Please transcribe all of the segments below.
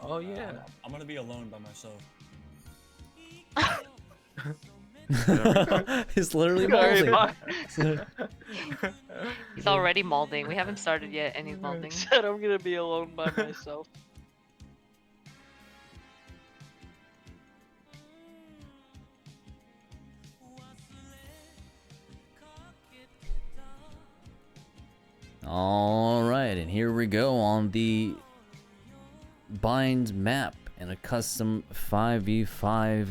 Oh yeah. I'm gonna be alone by myself. He's literally Sorry, molding. He's already molding. We haven't started yet, and he's I molding. said I'm gonna be alone by myself. All right, and here we go on the bind map and a custom 5v5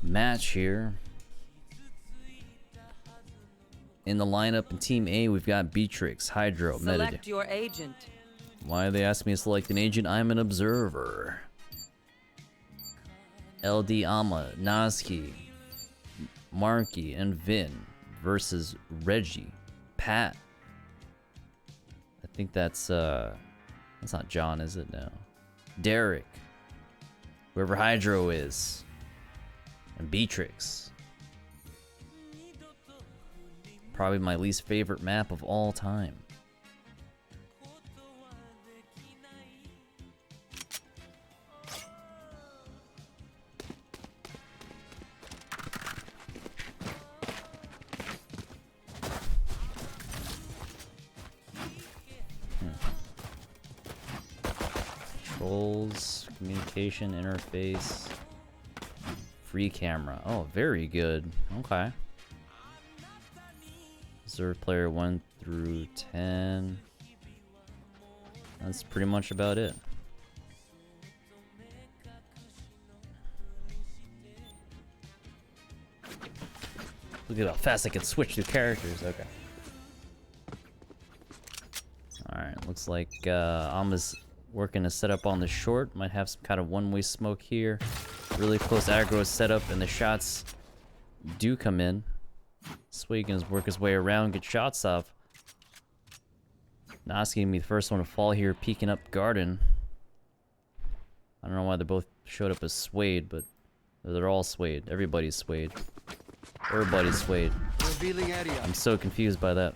match here. In the lineup in Team A, we've got Beatrix, Hydro, Metadata. Select your agent. Why they asked me to select an agent? I'm an observer. LD Ama, Nazki, Marky, and Vin versus Reggie, Pat. I think that's not John, is it? No. Derek, whoever Hydro is, and Beatrix. Probably my least favorite map of all time. Controls, communication interface, free camera. Oh, very good. Okay. Reserve player 1 through 10. That's pretty much about it. Look at how fast I can switch through characters. Okay. Alright, looks like Alma's working to set up on the short. Might have some kind of one-way smoke here. Really close aggro setup, and the shots do come in. Sway can work his way around, get shots off. Noski gonna be the first one to fall here, peeking up Garden. I don't know why they both showed up as Swayed, but they're all Swayed. Everybody's Swayed. Everybody's Swayed. I'm so confused by that.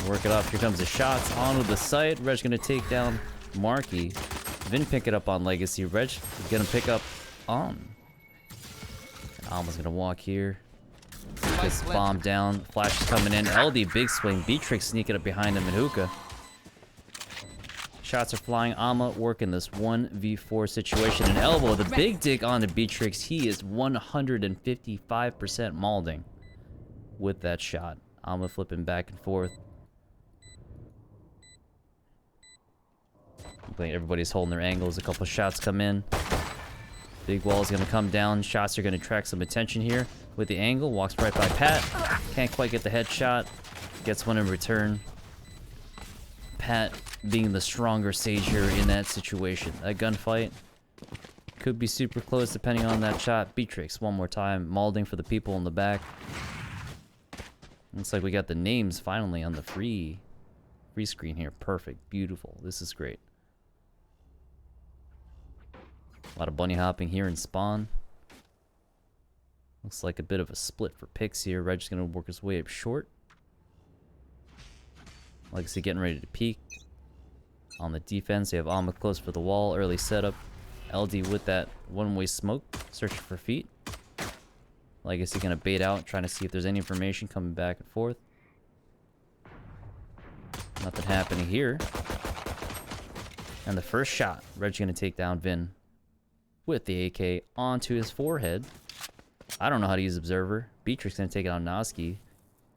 Work it up. Here comes the shots onto the site. Reg gonna take down Marky. Vin pick it up on Legacy. Reg is gonna pick up on. Alma's gonna walk here. Gets bombed down. Flash is coming in. LD big swing. Beatrix sneaking up behind him and Hookah. Shots are flying. Alma working this 1v4 situation. An elbow. The big dig onto Beatrix. He is 155% mauling with that shot. Alma flipping back and forth. Everybody's holding their angles. A couple shots come in. Big wall is going to come down. Shots are going to attract some attention here with the angle. Walks right by Pat. Can't quite get the headshot. Gets one in return. Pat being the stronger sage here in that situation. That gunfight could be super close depending on that shot. Beatrix one more time. Maulding for the people in the back. Looks like we got the names finally on the free screen here. Perfect. Beautiful. This is great. A lot of bunny hopping here in spawn. Looks like a bit of a split for picks here. Reg's gonna work his way up short. Legacy getting ready to peek. On the defense, they have Alma close for the wall. Early setup. LD with that one-way smoke. Searching for feet. Legacy gonna bait out, trying to see if there's any information coming back and forth. Nothing happening here. And the first shot, Reg's gonna take down Vin with the AK onto his forehead. I don't know how to use Observer. Beatrix gonna take it on Noski.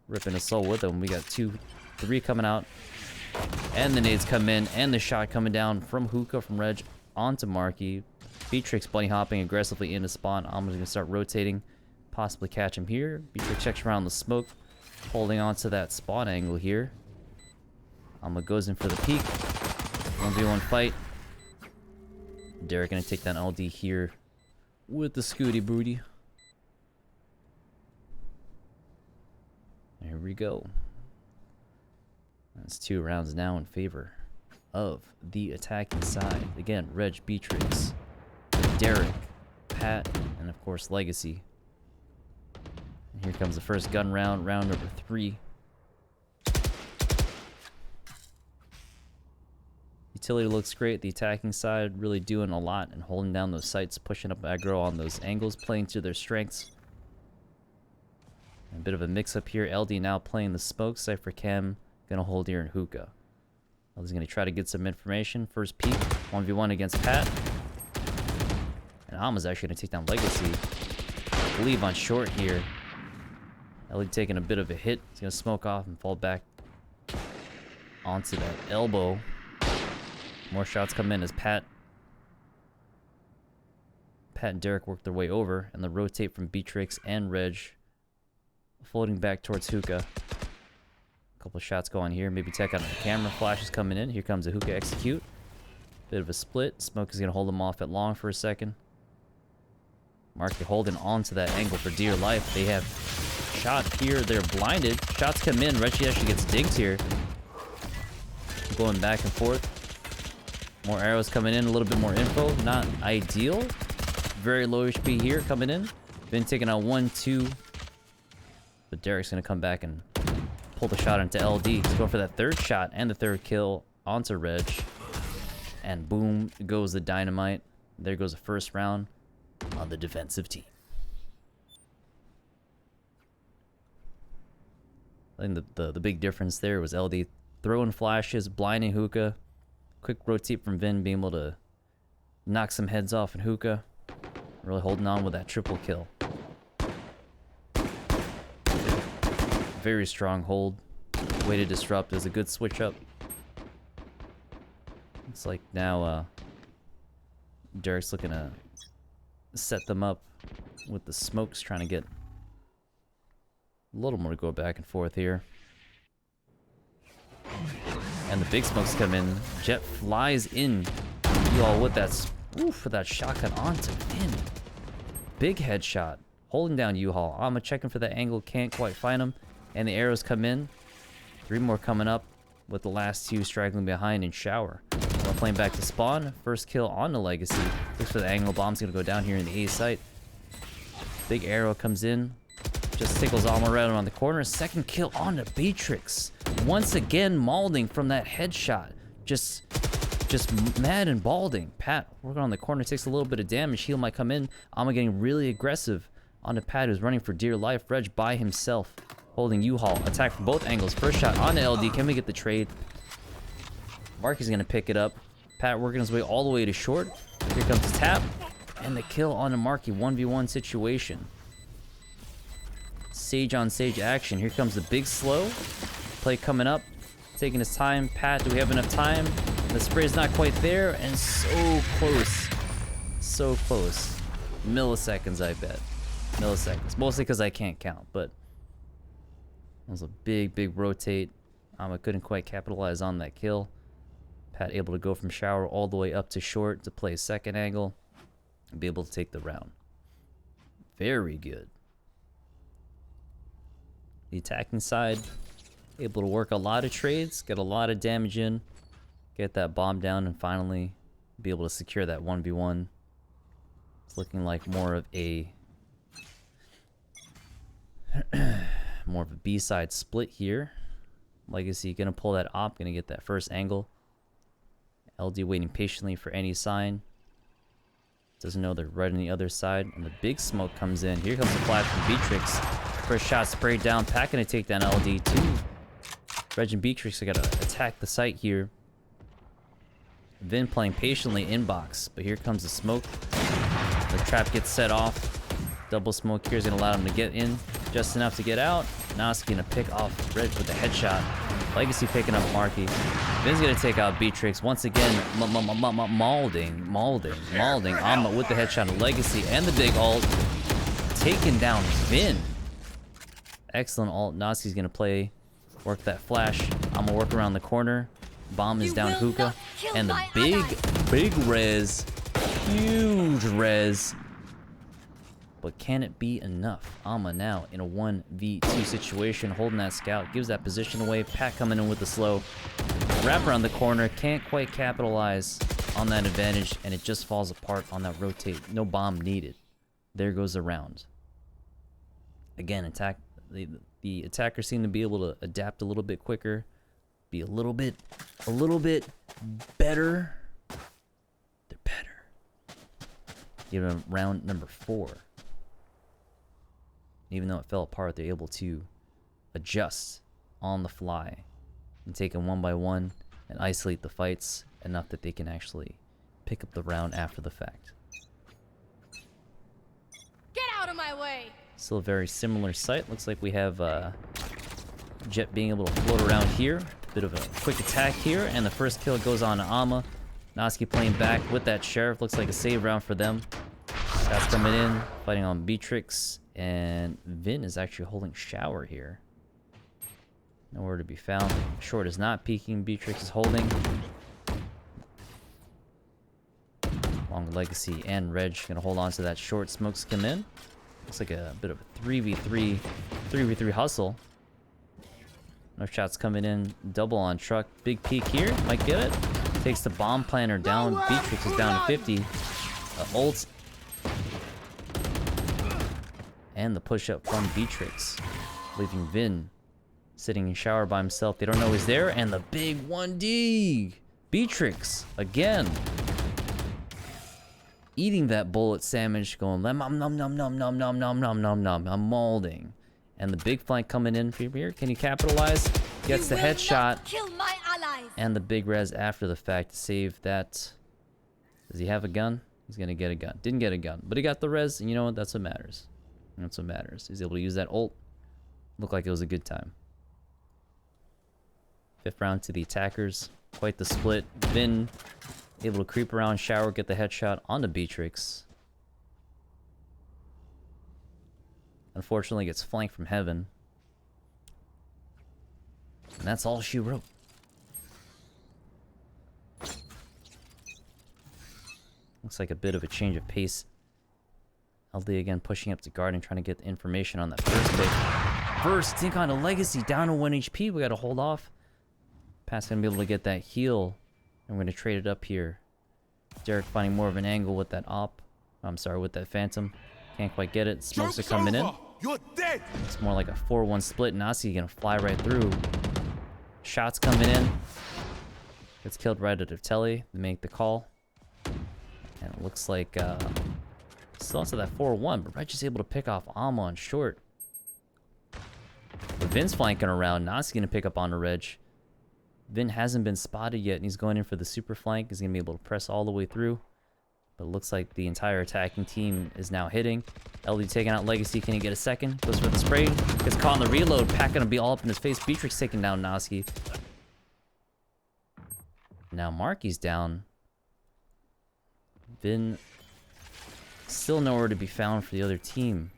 Ripping his soul with him. We got 3 coming out. And the nades come in. And the shot coming down from Hookah, from Reg onto Marky. Beatrix bunny hopping aggressively into spawn. I'm gonna start rotating. Possibly catch him here. Beatrix checks around the smoke. Holding on to that spawn angle here. Alma goes in for the peek. 1v1 fight. Derek gonna take down LD here with the Scooty Booty. There we go. That's 2 rounds now in favor of the attacking side. Again, Reg, Beatrix, Derek, Pat, and of course Legacy. And here comes the first gun round, round number 3. He Utility looks great. The attacking side really doing a lot and holding down those sites, pushing up aggro on those angles, playing to their strengths. A bit of a mix-up here. LD now playing the smoke. Cypher Cam gonna hold here in hookah. LD's gonna try to get some information. First peek, 1v1 against Pat. And Alma's actually gonna take down Legacy. I believe on short here. LD taking a bit of a hit. He's gonna smoke off and fall back onto that elbow. More shots come in as Pat and Derek work their way over, and the rotate from Beatrix and Reg, floating back towards hookah. A couple shots go on here. Maybe tech out on the camera. Flashes coming in. Here comes a hookah execute. Bit of a split. Smoke is gonna hold him off at long for a second. Marky holding on to that angle for dear life. They have shot here. They're blinded. Shots come in. Reggie actually gets dinked here. Going back and forth. More arrows coming in. A little bit more info. Not ideal. Very low HP here coming in. Been taking out 1, 2. But Derek's going to come back and pull the shot into LD. He's going for that third shot and the third kill onto Reg. And boom goes the dynamite. There goes the first round on the defensive team. I think the big difference there was LD throwing flashes, blinding hookah. Quick rotate from Vin being able to knock some heads off in hookah. Really holding on with that triple kill. Very strong hold. Way to disrupt. There's a good switch up. It's like now Derek's looking to set them up with the smokes, trying to get a little more to go back and forth here. And the big smokes come in. Jet flies in. You all with that, for that shotgun onto Vin. Big headshot. Holding down U-Haul. I'm checking for that angle. Can't quite find him. And the arrows come in. 3 more coming up with the last 2 straggling behind in shower. We're playing back to spawn. First kill on the Legacy. Looks for the angle. Bomb's going to go down here in the A site. Big arrow comes in. Just tickles Alma right around the corner. Second kill on the Beatrix. Once again, Malding from that headshot. Just mad and balding. Pat working on the corner, takes a little bit of damage. Heal might come in. Alma getting really aggressive on the Pat, who's running for dear life. Reg by himself, holding U-Haul. Attack from both angles. First shot on the LD. Can we get the trade? Marky's gonna pick it up. Pat working his way all the way to short. Here comes the tap. And the kill on the Marky. 1v1 situation. Sage on Sage action. Here comes the big slow. Play coming up. Taking his time. Pat, do we have enough time? The spray's not quite there. And so close. So close. Milliseconds, I bet. Milliseconds. Mostly because I can't count, but it was a big rotate. I couldn't quite capitalize on that kill. Pat able to go from shower all the way up to short to play second angle and be able to take the round. Very good. The attacking side, able to work a lot of trades, get a lot of damage in, get that bomb down, and finally be able to secure that 1v1. It's looking like more of a B-side split here. Legacy gonna pull that op, gonna get that first angle. LD waiting patiently for any sign. Doesn't know they're right on the other side. And the big smoke comes in. Here comes the flash from Beatrix. First shot sprayed down. Pat gonna take down LD too. Reg and Beatrix are gonna attack the site here. Vin playing patiently inbox, but here comes the smoke. The trap gets set off. Double smoke here is gonna allow him to get in just enough to get out. Now it's gonna pick off Reg with the headshot. Legacy picking up Marky. Vin's gonna take out Beatrix once again. Malding. Alma with the headshot of Legacy and the big ult, taking down Vin. Excellent ult. Nazi's gonna play, work that flash. I'm gonna work around the corner. Bomb is down hookah, and the big res, huge res. But can it be enough? Alma now in a 1v2 situation, holding that scout, gives that position away. Pat coming in with the slow. Wrap around the corner, can't quite capitalize on that advantage, and it just falls apart on that rotate. No bomb needed. There goes the round. Again, the attackers seem to be able to adapt a little bit quicker. be a little bit better. They're better. Give them round number 4. Even though it fell apart, they're able to adjust on the fly and take them one by one and isolate the fights enough that they can actually pick up the round after the fact. Get out of my way! Still a very similar sight. Looks like we have Jet being able to float around here. Bit of a quick attack here, and the first kill goes on to Ama. Noski playing back with that Sheriff. Looks like a save round for them. That's coming in, fighting on Beatrix, and Vin is actually holding Shower here. Nowhere to be found. Short is not peeking. Beatrix is holding. Long Legacy and Reg gonna hold on to that short. Smokes come in. Looks like a bit of a 3v3 hustle. No shots coming in. Double on truck. Big peek here. Might get it. Takes the bomb planter down. Beatrix is down to 50. Ult. And the push up from Beatrix. Leaving Vin sitting in Shower by himself. They don't know he's there. And the big 1D. Beatrix again. Eating that bullet sandwich, going nom nom nom nom nom nom nom nom nom nom nom. I'm molding. And the big flank coming in from here. Can he capitalize? Gets the headshot. Kill my allies. And the big res after the fact to save that. Does he have a gun? He's gonna get a gun. Didn't get a gun, but he got the res, and you know what? That's what matters. That's what matters. He's able to use that ult. Looked like it was a good time. 5th round to the attackers. Quite the split. Vin able to creep around, Shower, get the headshot onto Beatrix. Unfortunately, gets flanked from heaven. And that's all she wrote. Looks like a bit of a change of pace. LD again pushing up to guard and trying to get the information on that first pick. First, think on a Legacy down to 1 HP. We got to hold off. Pat's going to be able to get that heal. And we're going to trade it up here. Derek finding more of an angle with that op. I'm sorry, with that Phantom. Can't quite get it. Smokes are coming in. You're dead. It's more like a 4-1 split. Nasi going to fly right through. Shots coming in. Gets killed right at Telly. They make the call. And it looks like still also that 4-1, but Reg is able to pick off Alma on short. But Vin's flanking around. Nasi going to pick up on the Reg. Vin hasn't been spotted yet, and he's going in for the super flank. He's going to be able to press all the way through. But it looks like the entire attacking team is now hitting. LD taking out Legacy. Can he get a second? Goes for the spray. Gets caught in the reload. Pack going to be all up in his face. Beatrix taking down Noski. Now Marky's down. Vin still nowhere to be found for the other team.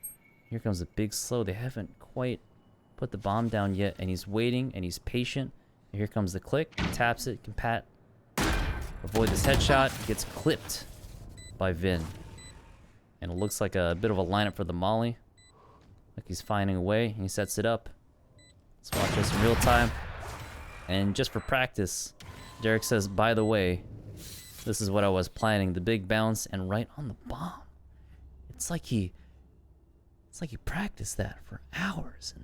Here comes a big slow. They haven't quite put the bomb down yet, and he's waiting, and he's patient. And here comes the click. He taps it. Can Pat avoid this headshot? Gets clipped by Vin. And it looks like a bit of a lineup for the Molly. Like he's finding a way. And he sets it up. Let's watch this in real time. And just for practice, Derek says, by the way, this is what I was planning. The big bounce and right on the bomb. It's like he practiced that for hours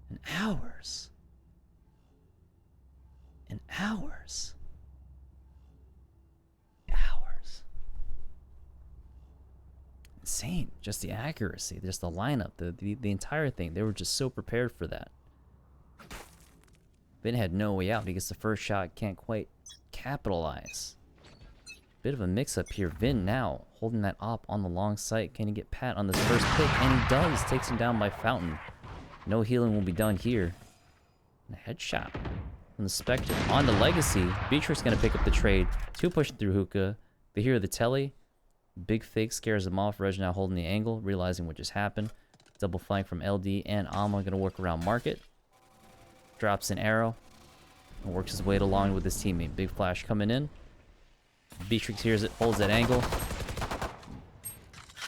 and hours. And hours. Insane. Just the accuracy, just the lineup, the entire thing. They were just so prepared for that. Vin had no way out. He gets the first shot, can't quite capitalize. Bit of a mix-up here. Vin now holding that op on the long sight. Can he get Pat on this first pick? And he does. Takes him down by Fountain. No healing will be done here. And a headshot from the Spectre on the Legacy. Beatrix going to pick up the trade. 2 pushing through Hookah. They hear the telly. Big fake scares them off. Reg now holding the angle, realizing what just happened. Double flank from LD and Alma going to work around Market. Drops an arrow and works his way along with his teammate. Big flash coming in. Beatrix hears it, holds that angle.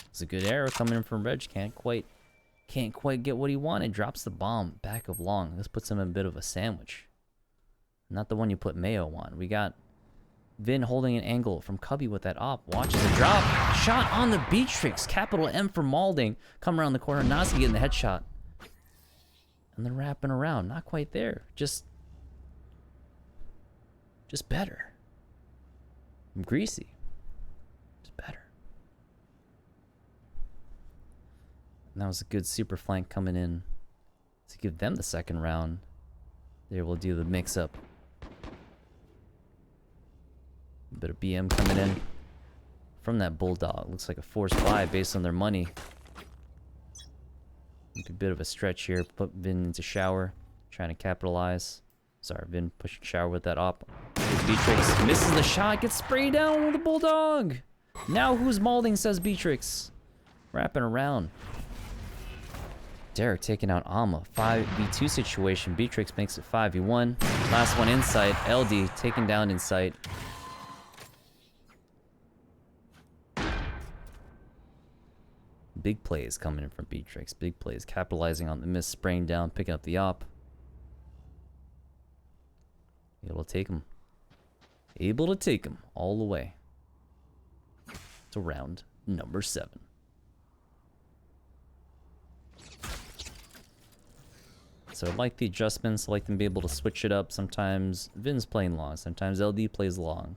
It's a good arrow coming in from Reg. Can't quite get what he wanted. Drops the bomb back of long. This puts him in a bit of a sandwich. Not the one you put Mayo on. We got Vin holding an angle from Cubby with that op. Watches the drop. Shot on the Beatrix. Capital M for Malding. Come around the corner. Nazi getting the headshot. And then wrapping around. Not quite there. Just Just better. I'm greasy. Just better. And that was a good super flank coming in to give them the second round. They're able to do the mix up. A bit of BM coming in from that Bulldog. Looks like a force buy based on their money. A bit of a stretch here. Put Vin into shower. Trying to capitalize. Sorry, Vin pushing shower with that op. Beatrix misses the shot. Gets sprayed down with a Bulldog. Now who's mauling, says Beatrix. Wrapping around. Derek taking out Alma. 5v2 situation. Beatrix makes it 5v1. Last one inside. LD taken down inside. Big plays coming in from Beatrix. Big plays capitalizing on the miss, spraying down, picking up the op. Able to take him. Able to take him all the way to round number 7. So I like the adjustments. I like them to be able to switch it up. Sometimes Vin's playing long. Sometimes LD plays long.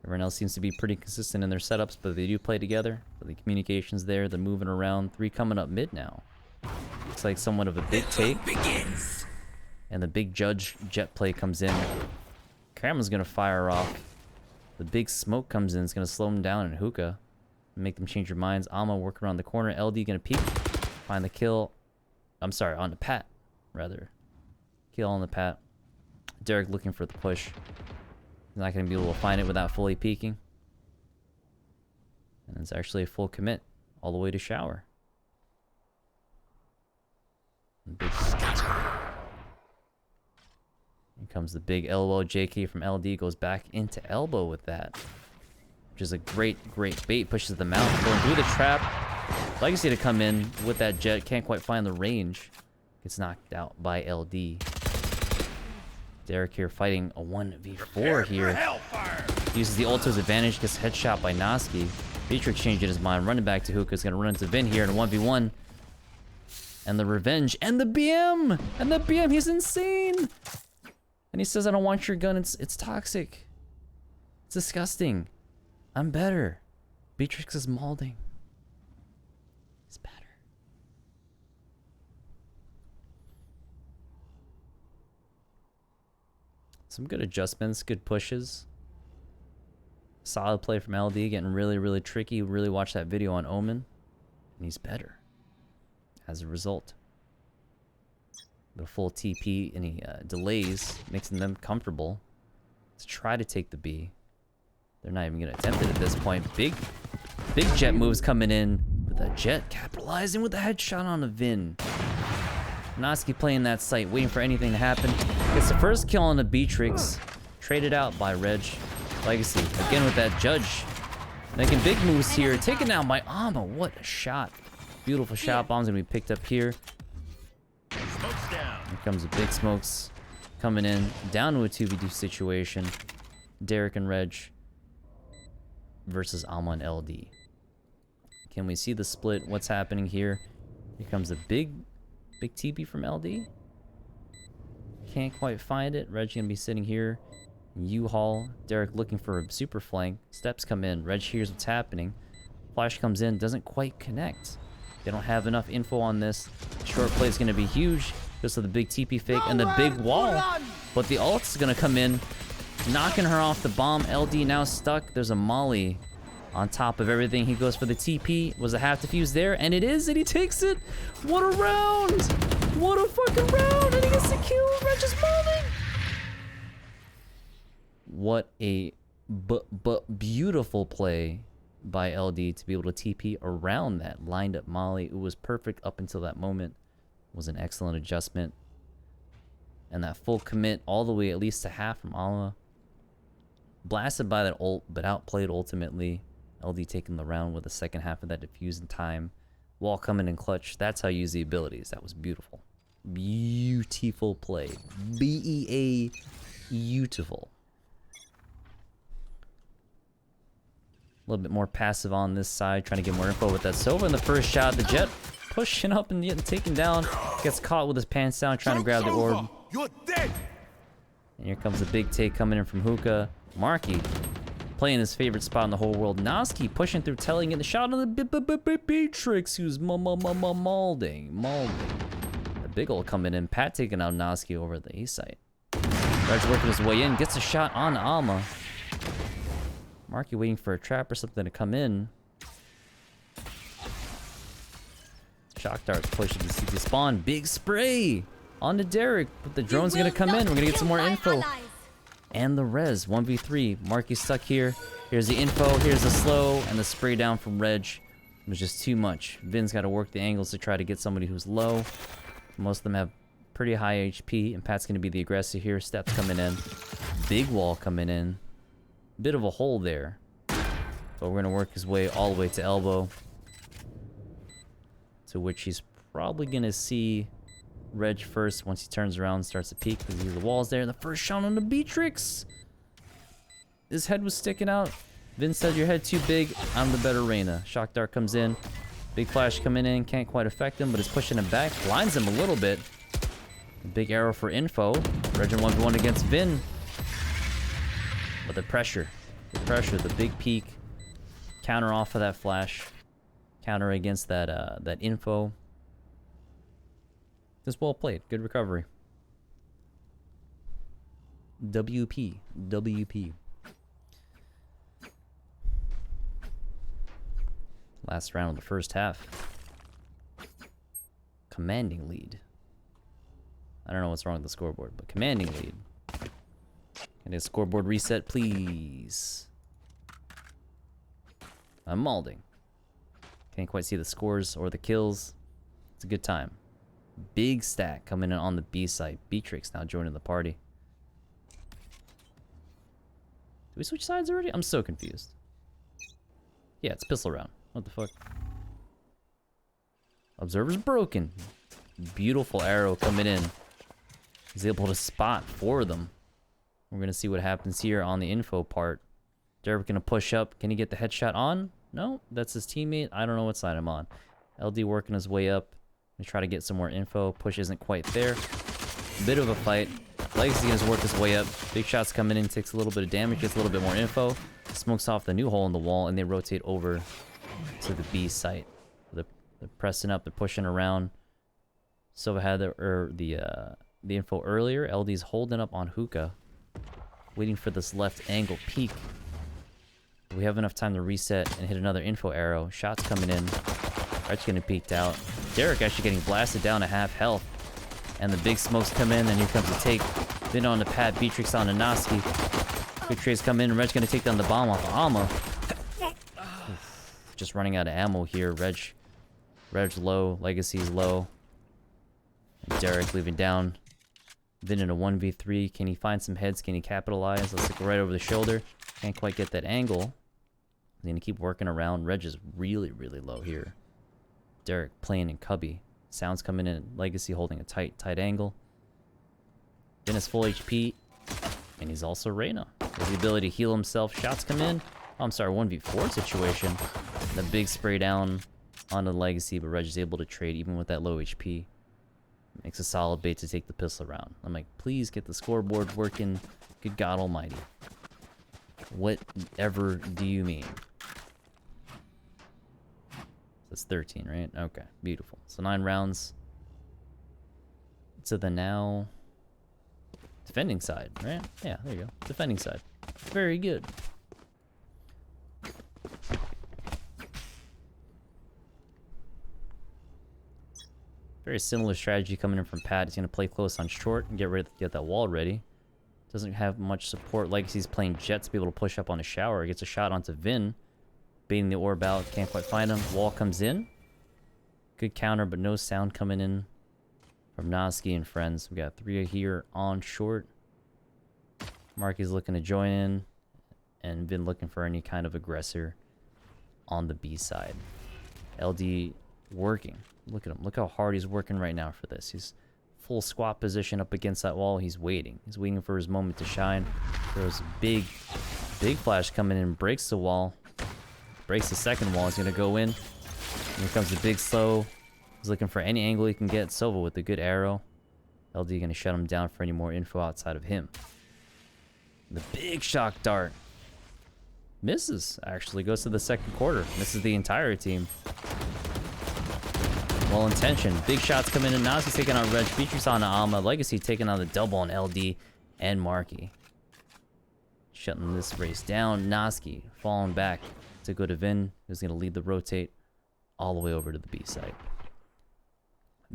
Everyone else seems to be pretty consistent in their setups, but they do play together. But the communication's there. They're moving around. 3 coming up mid now. Looks like somewhat of a big take. And the big judge jet play comes in. Camera's going to fire off. The big smoke comes in. It's going to slow them down in hookah. Make them change their minds. Alma working around the corner. LD going to peek. Find the kill. I'm sorry, on the pat, rather. Kill on the pat. Derek looking for the push. He's not going to be able to find it without fully peeking. And it's actually a full commit all the way to shower. Big... Here comes the big elbow. JK from LD goes back into elbow with that. Which is a great bait. Pushes the mount. Going through the trap. Legacy to come in with that jet. Can't quite find the range. Gets knocked out by LD. Derek here fighting a 1v4 here. Uses the ult to his advantage. Gets headshot by Noski. Beatrix changing his mind. Running back to Hookah. Is going to run into Vin here in a 1v1. And the revenge. And the BM! And the BM. He's insane! And he says, I don't want your gun. It's toxic. It's disgusting. I'm better. Beatrix is mauling. It's better. Some good adjustments, good pushes. Solid play from LD, getting really tricky. Really watch that video on Omen. And he's better as a result. The full TP, any delays, making them comfortable to try to take the B. They're not even going to attempt it at this point. Big jet moves coming in with that jet, capitalizing with the headshot on the Vin. Noski playing that site, waiting for anything to happen. Gets the first kill on the Beatrix. Traded out by Reg. Legacy, again with that judge. Making big moves here. Taken out by Alma. What a shot. Beautiful shot. Bomb's going to be picked up here. Here comes the big smokes coming in. Down to a 2v2 situation. Derek and Reg versus Alma and LD. Can we see the split? What's happening here? Here comes a big TP from LD. Can't quite find it. Reg gonna be sitting here. U-Haul. Derek looking for a super flank. Steps come in. Reg hears what's happening. Flash comes in. Doesn't quite connect. They don't have enough info on this. Short play is gonna be huge. Goes to the big TP fake and the big wall. But the ult's gonna come in. Knocking her off the bomb. LD now stuck. There's a molly on top of everything. He goes for the TP. Was a half defuse there? And it is, and he takes it. What a round! What a fucking round! And he gets the kill. Reg is mauling. What a beautiful play by LD to be able to TP around that lined up molly. It was perfect up until that moment. It was an excellent adjustment. And that full commit all the way at least to half from Alma. Blasted by that ult, but outplayed ultimately. LD taking the round with the second half of that defuse in time. Wall coming in clutch. That's how you use the abilities. That was beautiful. Beautiful play. BEA beautiful. A little bit more passive on this side. Trying to get more info with that Sova in the first shot. The jet pushing up and getting taken down. Gets caught with his pants down trying to grab the orb. You're dead. And here comes a big take coming in from Hookah. Marky playing his favorite spot in the whole world. Noski pushing through, telling in the shot on the Beatrix, who's maulding. The big ol' coming in. Pat taking out Noski over at the A site. Red's working his way in, gets a shot on Alma. Marky waiting for a trap or something to come in. Shock Dart pushing to CT spawn. Big spray on to Derek. But the drone's gonna come in. We're gonna get some more info. And the res, 1v3. Marky's stuck here. Here's the info, here's the slow, and the spray down from Reg. It was just too much. Vin's got to work the angles to try to get somebody who's low. Most of them have pretty high HP, and Pat's going to be the aggressor here. Steps coming in. Big wall coming in. Bit of a hole there. But we're going to work his way all the way to elbow. To which he's probably going to see Reg first once he turns around and starts to peek because the wall's there. And the first shot on the Beatrix. His head was sticking out. Vin said, your head too big. I'm the better Reyna. Shock Dart comes in. Big flash coming in. Can't quite affect him, but it's pushing him back. Blinds him a little bit. A big arrow for info. Reg 1v1 against Vin. But the pressure. The big peak. Counter off of that flash. Counter against that that info. Just well played. Good recovery. WP. Last round of the first half. Commanding lead. I don't know what's wrong with the scoreboard, but commanding lead. Can a scoreboard reset, please? I'm maulding. Can't quite see the scores or the kills. It's a good time. Big stack coming in on the B side. Beatrix now joining the party. Did we switch sides already? I'm so confused. Yeah, it's pistol round. What the fuck? Observer's broken. Beautiful arrow coming in. He's able to spot 4 of them. We're going to see what happens here on the info part. Derek gonna push up. Can he get the headshot on? No, that's his teammate. I don't know what side I'm on. LD working his way up. Gonna try to get some more info. Push isn't quite there. Bit of a fight. Legacy gonna work his way up. Big shots coming in. Takes a little bit of damage. Gets a little bit more info. Smokes off the new hole in the wall, and they rotate over to the B site. They're pressing up. They're pushing around. Silva had the info earlier. LD's holding up on Hookah, waiting for this left angle peek. We have enough time to reset and hit another info arrow. Shots coming in. Art's getting peeked out. Derek actually getting blasted down to half health. And the big smokes come in, and here comes the take. Then on to Pat, Beatrix on to Noski. Quick trades come in, and Reg's gonna take down the bomb off of Alma. Just running out of ammo here. Reg low, Legacy's low. And Derek leaving down. Then in a 1v3, can he find some heads? Can he capitalize? Let's look right over the shoulder. Can't quite get that angle. He's gonna keep working around. Reg is really, really low here. Derek playing in cubby. Sounds coming in. Legacy holding a tight angle. Then his full HP. And he's also Reyna. Has the ability to heal himself. Shots come in. Oh, I'm sorry, 1v4 situation. The big spray down onto the Legacy, but Reg is able to trade even with that low HP. Makes a solid bait to take the pistol round. I'm like, please get the scoreboard working. Good God almighty. Whatever do you mean? That's 13, right? Okay, beautiful. So 9 rounds to the now defending side, right? Yeah, there you go. Defending side. Very good. Very similar strategy coming in from Pat. He's going to play close on short and get that wall ready. Doesn't have much support. Legacy's playing Jet to be able to push up on a shower. Gets a shot onto Vin. Baiting the orb out. Can't quite find him. Wall comes in. Good counter, but no sound coming in from Noski and friends. We got 3 here on short. Marky's looking to join in. And Vin looking for any kind of aggressor on the B side. LD working. Look at him. Look how hard he's working right now for this. He's full squat position up against that wall. He's waiting. He's waiting for his moment to shine. There's a big flash coming in. Breaks the wall. Breaks the second wall. He's going to go in. And here comes the big slow. He's looking for any angle he can get. Silva with a good arrow. LD going to shut him down for any more info outside of him. The big shock dart. Misses, actually. Goes to the second quarter. Misses the entire team. Well intentioned. Big shots come in and Nazi taking on Reg. Beatrix on Alma. Legacy taking on the double on LD and Marky. Shutting this race down. Noski falling back to go to Vin, who's going to lead the rotate all the way over to the B site.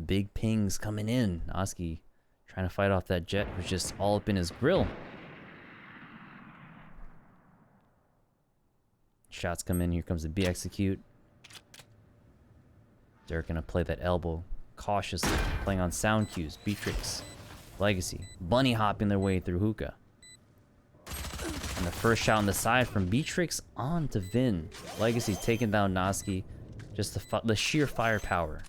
Big pings coming in. Noski trying to fight off that jet, who's just all up in his grill. Shots come in. Here comes the B execute. They're going to play that elbow cautiously, playing on sound cues. Beatrix, Legacy, bunny hopping their way through hookah. And the first shot on the side from Beatrix on to Vin. Legacy taking down Noski. Just the sheer firepower.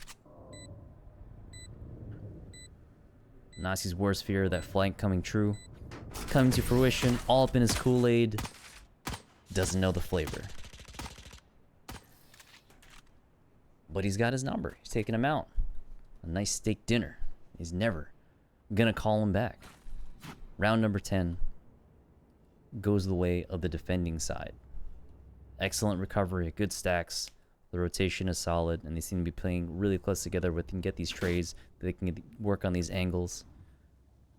Noski's worst fear, that flank coming true. Coming to fruition, all up in his Kool-Aid. Doesn't know the flavor. But he's got his number. He's taking him out. A nice steak dinner. He's never gonna call him back. Round number 10 goes the way of the defending side. Excellent recovery, good stacks. The rotation is solid, and they seem to be playing really close together where they can get these trades. They can work on these angles.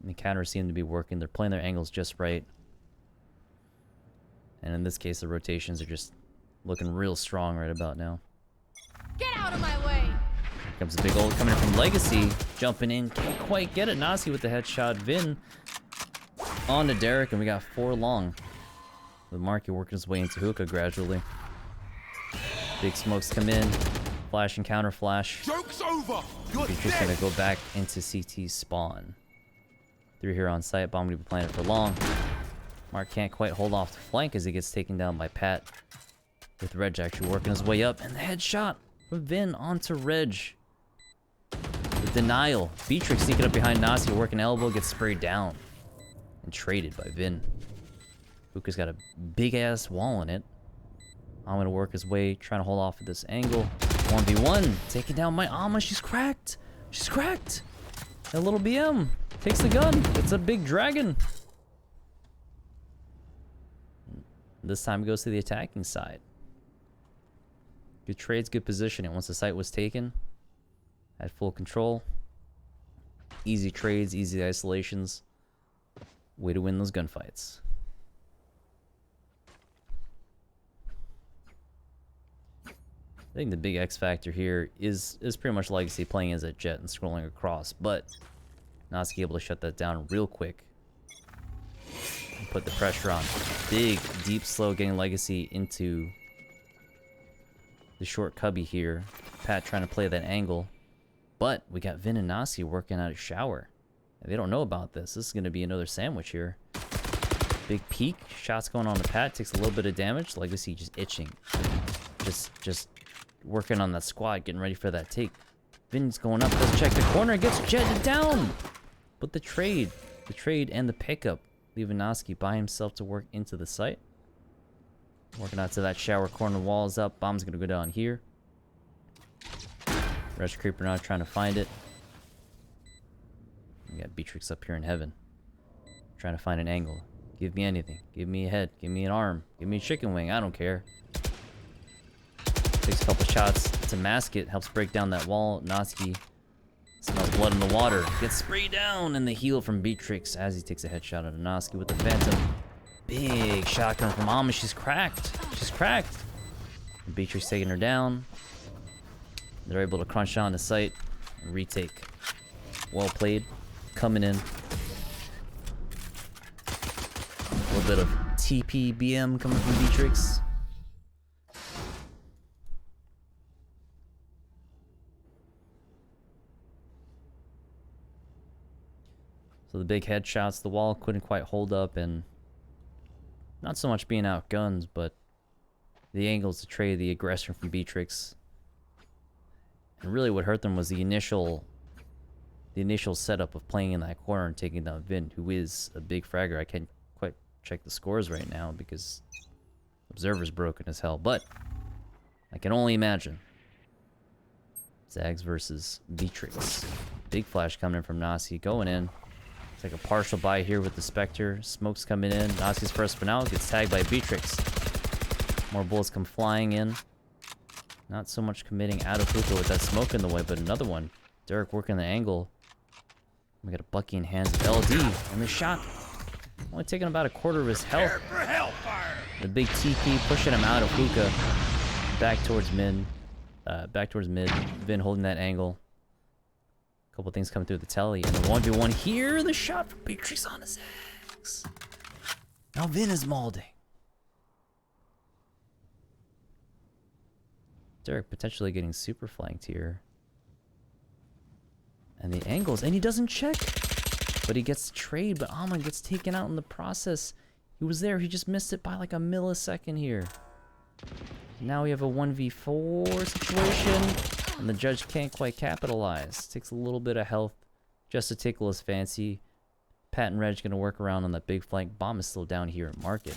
And the counters seem to be working. They're playing their angles just right. And in this case, the rotations are just looking real strong right about now. Get out of my way! Here comes a big old coming in from Legacy. Jumping in, can't quite get it. Nazi with the headshot. Vin on to Derek, and we got 4 long. The Marky working his way into hookah gradually. Big smokes come in. Flash and counter flash. Joke's over! You're He's just dead! gonna go back into CT spawn. 3 here on site. Bomb gonna be playing it for long. Mark can't quite hold off the flank as he gets taken down by Pat. With Reg actually working his way up. And the headshot from Vin onto Reg. The denial. Beatrix sneaking up behind Nazi, working elbow, gets sprayed down. And traded by Vin. Hookah's got a big ass wall in it. I'm gonna work his way, trying to hold off at this angle. 1v1, taking down my Alma. She's cracked. She's cracked. That little BM takes the gun. It's a big dragon. This time it goes to the attacking side. Good trades, good positioning. Once the site was taken, had full control. Easy trades, easy isolations. Way to win those gunfights. I think the big X factor here is pretty much Legacy playing as a jet and scrolling across, but Noski able to shut that down real quick. And put the pressure on. Big, deep, slow getting Legacy into the short cubby here. Pat trying to play that angle. But we got Vin and Noski working out a shower. They don't know about this. This is going to be another sandwich here. Big peek. Shots going on to Pat. Takes a little bit of damage. Legacy just itching. Just working on that squad. Getting ready for that take. Vin's going up. Doesn't check the corner. Gets jetted down. But the trade and the pickup. Leaving Noski by himself to work into the site. Working out to that shower corner. Walls up. Bomb's going to go down here. Rush Creeper now trying to find it. We got Beatrix up here in heaven. Trying to find an angle. Give me anything. Give me a head. Give me an arm. Give me a chicken wing. I don't care. Takes a couple shots to mask it. Helps break down that wall. Noski smells blood in the water. Gets sprayed down. And the heal from Beatrix as he takes a headshot at Noski with the Phantom. Big shotgun from Alma. She's cracked. She's cracked. And Beatrix taking her down. They're able to crunch on the site and retake. Well played. Coming in. A little bit of TPBM coming from Beatrix. So the big headshots, the wall couldn't quite hold up, and not so much being outgunned, but the angles to trade, the aggression from Beatrix. And really what hurt them was the initial setup of playing in that corner and taking down Vin, who is a big fragger. I can't quite check the scores right now because Observer's broken as hell, but I can only imagine. Zags versus Beatrix. Big flash coming in from Nasi, going in. It's like a partial buy here with the Spectre. Smoke's coming in. Nazi's first one out. Gets tagged by Beatrix. More bullets come flying in. Not so much committing out of hookah with that smoke in the way, but another one. Derek working the angle. We got a Bucky in hands of LD. And the shot. Only taking about a quarter of his health. The big TP pushing him out of hookah. Back towards mid. Vin holding that angle. Couple things coming through the telly, and the 1v1 here. The shot from Beatrix on his axe. Now Vin is mauling. Derek potentially getting super flanked here. And the angles, and he doesn't check. But he gets the trade, but Alma gets taken out in the process. He was there, he just missed it by like a millisecond here. Now we have a 1v4 situation. And the judge can't quite capitalize. Takes a little bit of health just to tickle his fancy. Pat and Reg gonna work around on that big flank. Bomb is still down here at market.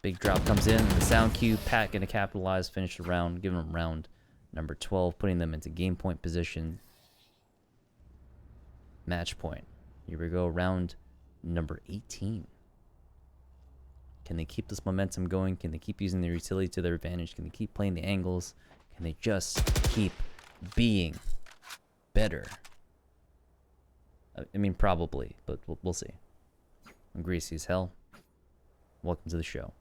Big drop comes in. The sound cue. Pat gonna capitalize, finish the round, giving them round number 12, putting them into game point position. Match point. Here we go, round number 18. Can they keep this momentum going? Can they keep using their utility to their advantage? Can they keep playing the angles? Can they just keep being better? I mean, probably, but we'll see. I'm greasy as hell. Welcome to the show.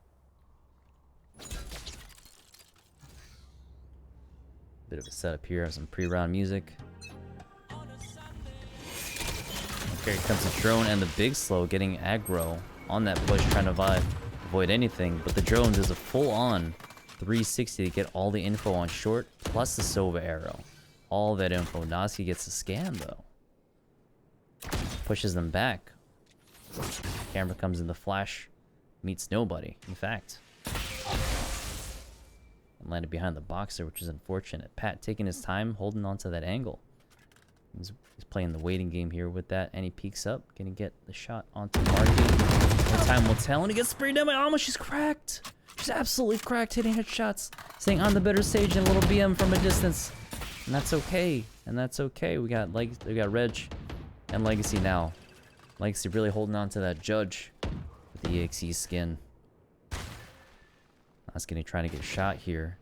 Bit of a setup here. Have some pre-round music. Okay, here comes the drone and the big slow getting aggro on that push, trying to avoid anything. But the drone does a full-on 360 to get all the info on short, plus the Sova arrow. All that info. Noski gets a scan, though. Pushes them back. Camera comes in the flash. Meets nobody, in fact. And landed behind the boxer, which is unfortunate. Pat taking his time, holding on to that angle. He's playing the waiting game here with that, and he peeks up. Gonna get the shot onto Marky. No time will tell, and he gets sprayed down by Alma. She's cracked. She's absolutely cracked, hitting headshots. Saying on the better stage and a little BM from a distance. And that's okay. And that's okay. We got Reg and Legacy now. Legacy really holding on to that judge with the EXE skin. That's gonna try to get shot here.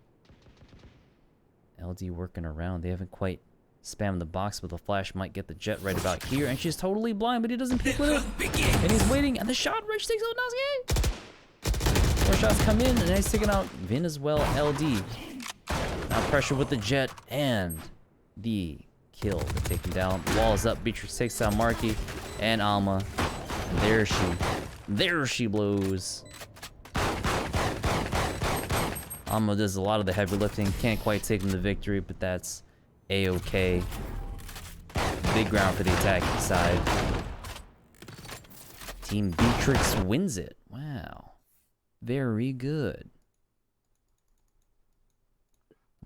LD working around. They haven't quite spammed the box, but the flash might get the jet right about here. And she's totally blind, but he doesn't peek with it. And he's waiting. And the shot, Reg takes out Noski. More shots come in, and he's taking out Vin as well. LD. Now pressure with the jet and the kill to take him down. Walls up. Beatrix takes down Marky and Alma. And there she blows. Alma does a lot of the heavy lifting. Can't quite take him to victory, but that's A-okay. Big ground for the attacking side. Team Beatrix wins it. Wow. Very good.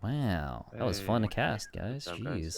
Wow. That was fun to cast, guys. Jeez.